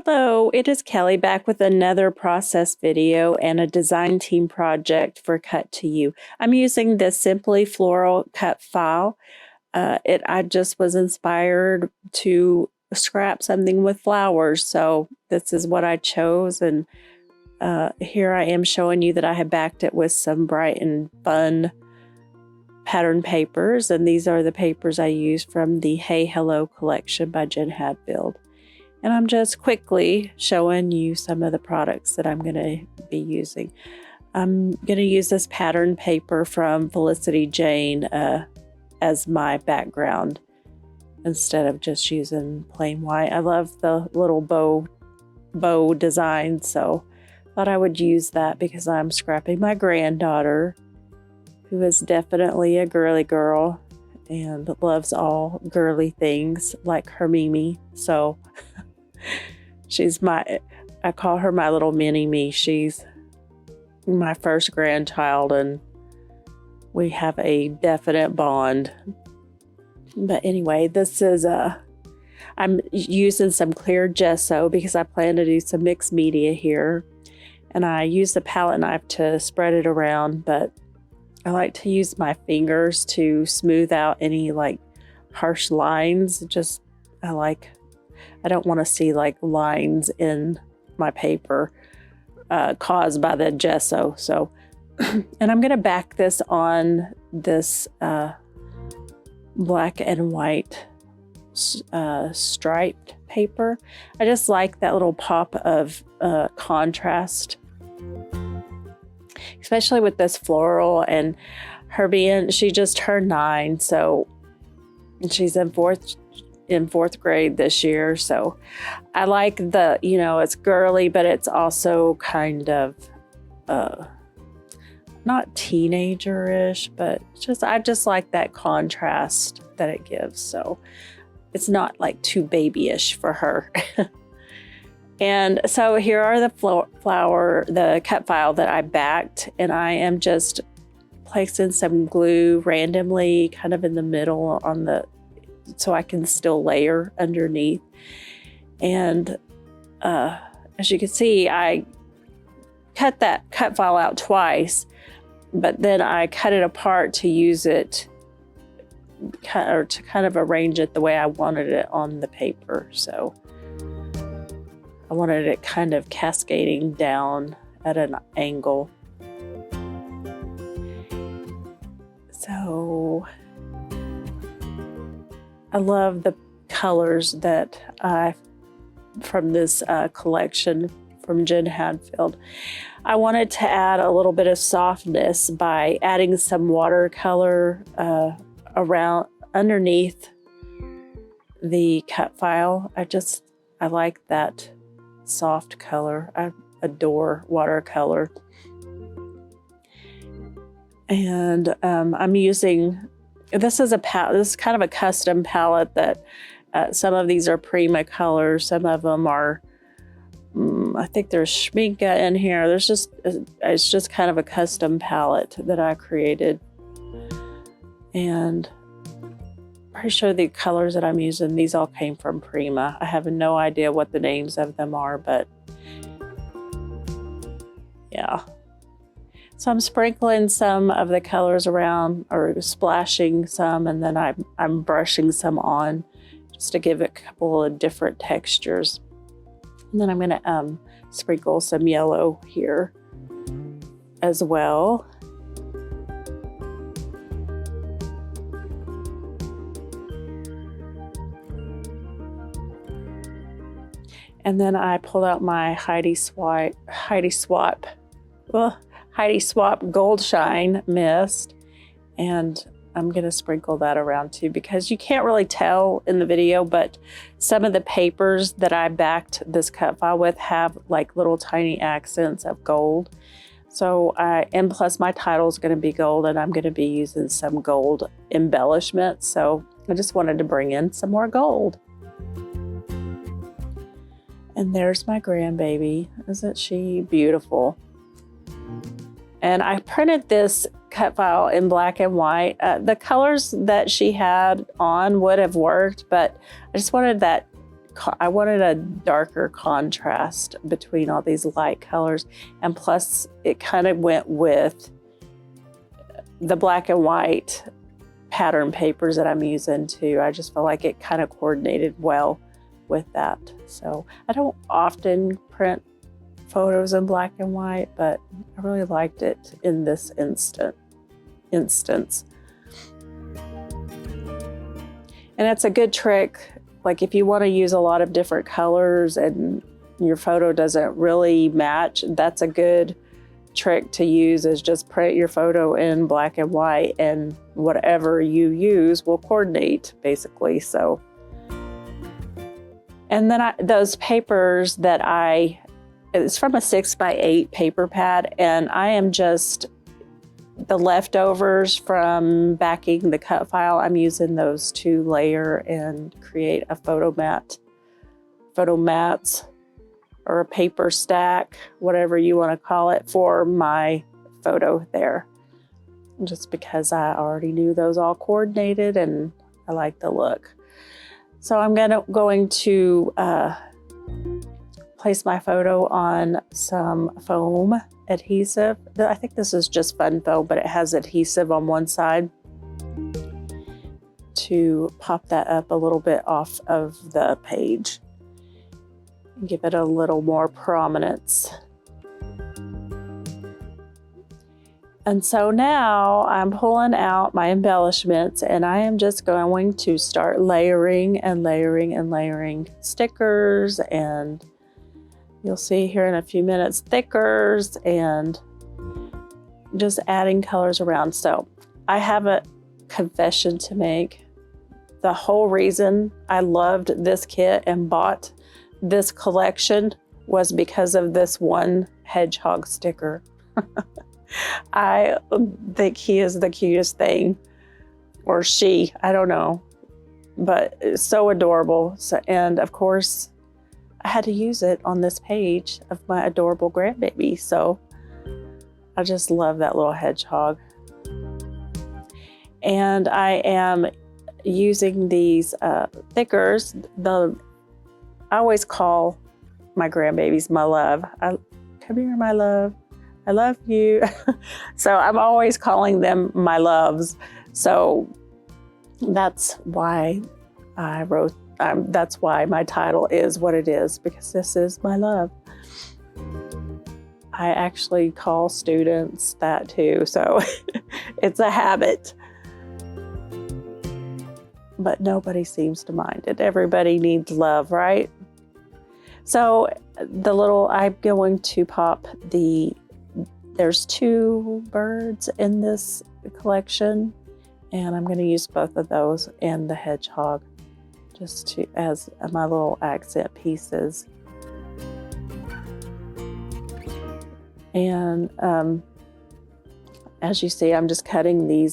Hello, it is Kelly back with another process video and a design team project for Cut to You. I'm using the Simply Floral cut file. I just was inspired to scrap something with flowers, so this is what I chose, and here I am showing you that I have backed it with some bright and fun pattern papers, and these are the papers I used from the Hey Hello collection by Jen Hadfield. And I'm just quickly showing you some of the products that I'm going to be using. I'm going to use this pattern paper from Felicity Jane as my background instead of just using plain white. I love the little bow design, so I thought I would use that because I'm scrapping my granddaughter, who is definitely a girly girl and loves all girly things like her Mimi. So I call her my little mini me. She's my first grandchild and we have a definite bond. But anyway, this is I'm using some clear gesso because I plan to do some mixed media here. And I use the palette knife to spread it around, but I like to use my fingers to smooth out any like harsh lines. I don't want to see like lines in my paper caused by the gesso. So, and I'm going to back this on this black and white striped paper. I just like that little pop of contrast, especially with this floral and her she just turned 9. So she's in fourth grade this year. So I like it's girly, but it's also kind of not teenager-ish, but I just like that contrast that it gives. So it's not like too babyish for her. And so here are the the cut file that I backed, and I am just placing some glue randomly kind of in the middle so I can still layer underneath. And as you can see, I cut that cut file out twice, but then I cut it apart to use it or to kind of arrange it the way I wanted it on the paper. So I wanted it kind of cascading down at an angle. So I love the colors that from this collection from Jen Hadfield. I wanted to add a little bit of softness by adding some watercolor around underneath the cut file. I like that soft color. I adore watercolor. And I'm using, this is kind of a custom palette that some of these are Prima colors. Some of them are, I think there's Schminke in here. It's just kind of a custom palette that I created. And pretty sure the colors that I'm using, these all came from Prima. I have no idea what the names of them are, but yeah. So I'm sprinkling some of the colors around or splashing some, and then I'm brushing some on just to give it a couple of different textures. And then I'm going to sprinkle some yellow here as well. And then I pulled out my Heidi Swapp Gold Shine Mist, and I'm going to sprinkle that around too, because you can't really tell in the video, but some of the papers that I backed this cut file with have like little tiny accents of gold. So and plus my title is going to be gold, and I'm going to be using some gold embellishment. So I just wanted to bring in some more gold. And there's my grandbaby. Isn't she beautiful? And I printed this cut file in black and white. The colors that she had on would have worked, but I just wanted that I wanted a darker contrast between all these light colors, and plus it kind of went with the black and white pattern papers that I'm using too. I just felt like it kind of coordinated well with that. So I don't often print photos in black and white, but I really liked it in this instance. And it's a good trick, like if you want to use a lot of different colors and your photo doesn't really match, that's a good trick to use, is just print your photo in black and white, and whatever you use will coordinate basically. So, and then those papers that it's from a 6x8 paper pad, and I am just the leftovers from backing the cut file. I'm using those to layer and create a photo mats, or a paper stack, whatever you want to call it, for my photo there. Just because I already knew those all coordinated and I like the look. So I'm going to place my photo on some foam adhesive. I think this is just fun foam, but it has adhesive on one side to pop that up a little bit off of the page. Give it a little more prominence. And so now I'm pulling out my embellishments, and I am just going to start layering and layering and layering stickers, and you'll see here in a few minutes stickers, and just adding colors around. So I have a confession to make. The whole reason I loved this kit and bought this collection was because of this one hedgehog sticker. I think he is the cutest thing, or she, I don't know, but it's so adorable. So, and of course, I had to use it on this page of my adorable grandbaby. So I just love that little hedgehog. And I am using these thickers. I always call my grandbabies my love. Come here, my love. I love you. So I'm always calling them my loves. So that's why that's why my title is what it is, because this is my love. I actually call students that too, so it's a habit. But nobody seems to mind it. Everybody needs love, right? So I'm going to pop there's 2 birds in this collection, and I'm going to use both of those and the hedgehog just as my little accent pieces. And as you see, I'm just cutting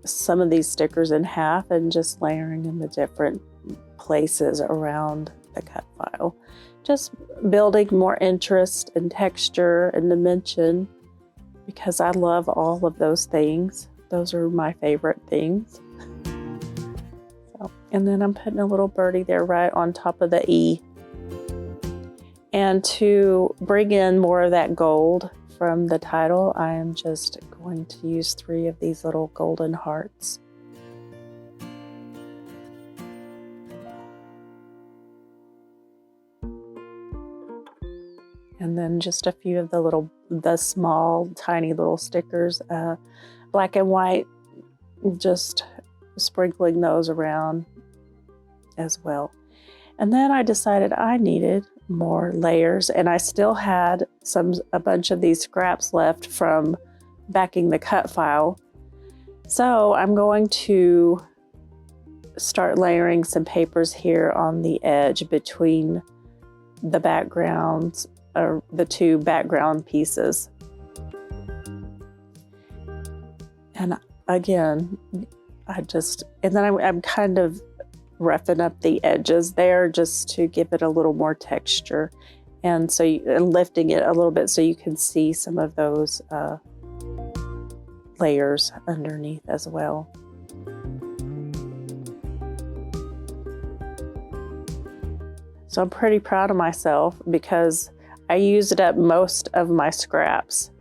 some of these stickers in half and just layering them in different places around the cut file. Just building more interest and texture and dimension, because I love all of those things. Those are my favorite things. So, and then I'm putting a little birdie there right on top of the E. And to bring in more of that gold from the title, I am just going to use 3 of these little golden hearts. And then just a few of the small, tiny little stickers, black and white, just sprinkling those around as well. And then I decided I needed more layers, and I still had a bunch of these scraps left from backing the cut file. So I'm going to start layering some papers here on the edge between the backgrounds, or the 2 background pieces. And again, I'm kind of roughing up the edges there just to give it a little more texture, and lifting it a little bit so you can see some of those layers underneath as well. So I'm pretty proud of myself because I used up most of my scraps.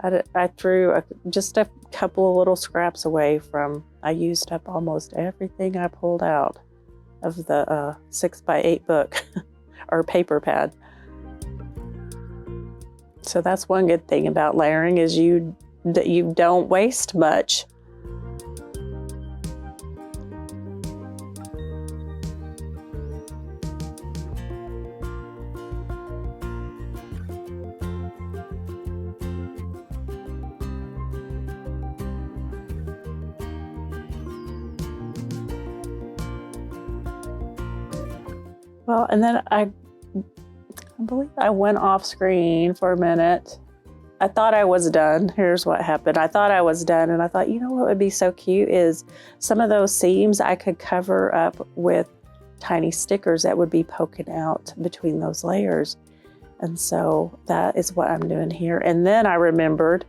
I threw just a couple of little scraps away from, I used up almost everything I pulled out of the 6x8 book or paper pad. So that's one good thing about layering is you don't waste much. Well, and then I believe I went off screen for a minute. I thought I was done. Here's what happened. I thought I was done, and I thought, you know what would be so cute is some of those seams I could cover up with tiny stickers that would be poking out between those layers. And so that is what I'm doing here. And then I remembered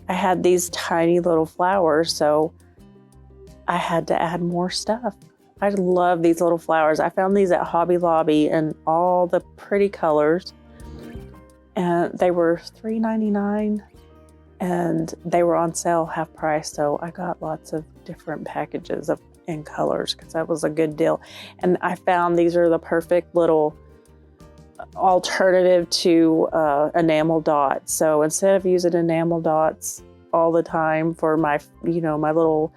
I had these tiny little flowers, so I had to add more stuff. I love these little flowers. I found these at Hobby Lobby in all the pretty colors. And they were $3.99 and they were on sale half price. So I got lots of different packages in colors because that was a good deal. And I found these are the perfect little alternative to enamel dots. So instead of using enamel dots all the time for my, my little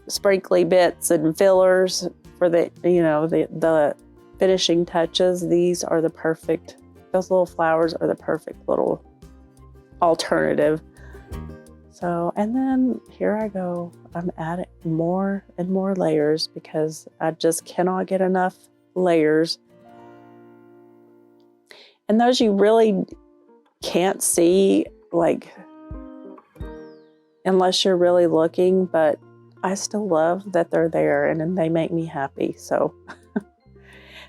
sprinkly bits and fillers for the finishing touches, these are the perfect, those little flowers are the perfect little alternative. So, and then here I go. I'm adding more and more layers because I just cannot get enough layers. And those you really can't see, like, unless you're really looking, but I still love that they're there and they make me happy. So,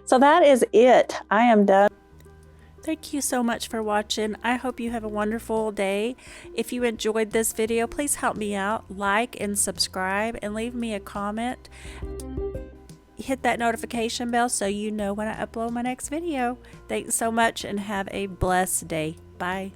so that is it. I am done. Thank you so much for watching. I hope you have a wonderful day. If you enjoyed this video, please help me out. Like and subscribe and leave me a comment. Hit that notification bell so you know when I upload my next video. Thanks so much and have a blessed day. Bye.